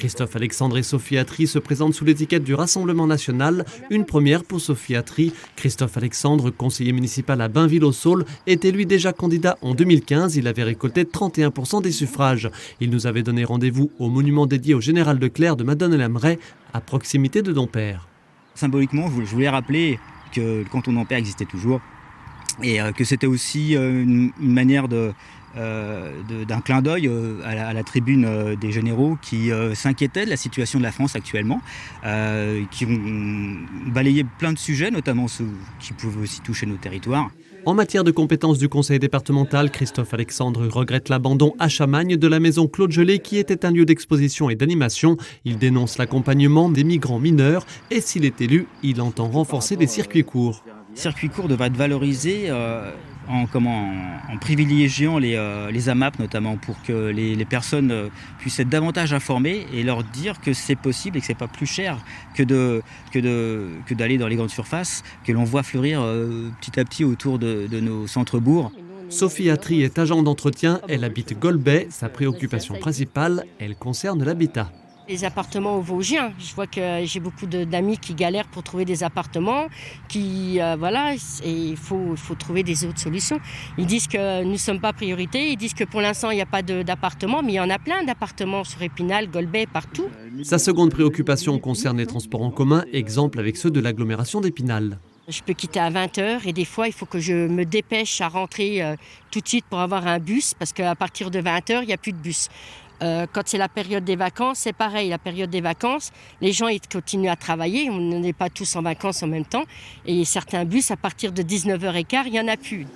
Christophe Alexandre et Sophie Atry se présentent sous l'étiquette du Rassemblement national. Une première pour Sophie Atry. Christophe Alexandre, conseiller municipal à Bainville-au-Saule, était lui déjà candidat en 2015. Il avait récolté 31% des suffrages. Il nous avait donné rendez-vous au monument dédié au général Leclerc de Madone-la-Meraie, à proximité de Dompierre. Symboliquement, je voulais rappeler que le canton d'Ampère existait toujours et que c'était aussi une manière d'un clin d'œil à la tribune des généraux qui s'inquiétaient de la situation de la France actuellement, qui ont balayé plein de sujets, notamment ceux qui pouvaient aussi toucher nos territoires. En matière de compétences du conseil départemental, Christophe Alexandre regrette l'abandon à Chamagne de la maison Claude Gelée qui était un lieu d'exposition et d'animation. Il dénonce l'accompagnement des migrants mineurs et s'il est élu, il entend renforcer les circuits courts. Le circuit court devrait être valorisé en privilégiant les AMAP notamment pour que les personnes puissent être davantage informées et leur dire que c'est possible et que c'est pas plus cher que d'aller dans les grandes surfaces que l'on voit fleurir petit à petit autour de nos centres-bourgs. Sophie Atry est agent d'entretien, elle habite Golbet. Sa préoccupation principale, elle concerne l'habitat. Les appartements aux Vosgiens, je vois que j'ai beaucoup d'amis qui galèrent pour trouver des appartements, et il faut trouver des autres solutions. Ils disent que nous ne sommes pas priorité, ils disent que pour l'instant il n'y a pas d'appartements, mais il y en a plein d'appartements sur Épinal, Golbet, partout. Sa seconde préoccupation concerne les transports en commun, exemple avec ceux de l'agglomération d'Épinal. Je peux quitter à 20h et des fois il faut que je me dépêche à rentrer tout de suite pour avoir un bus, parce qu'à partir de 20h il n'y a plus de bus. Quand c'est la période des vacances, c'est pareil. La période des vacances, les gens ils continuent à travailler. On n'est pas tous en vacances en même temps. Et certains bus, à partir de 19h15, il n'y en a plus.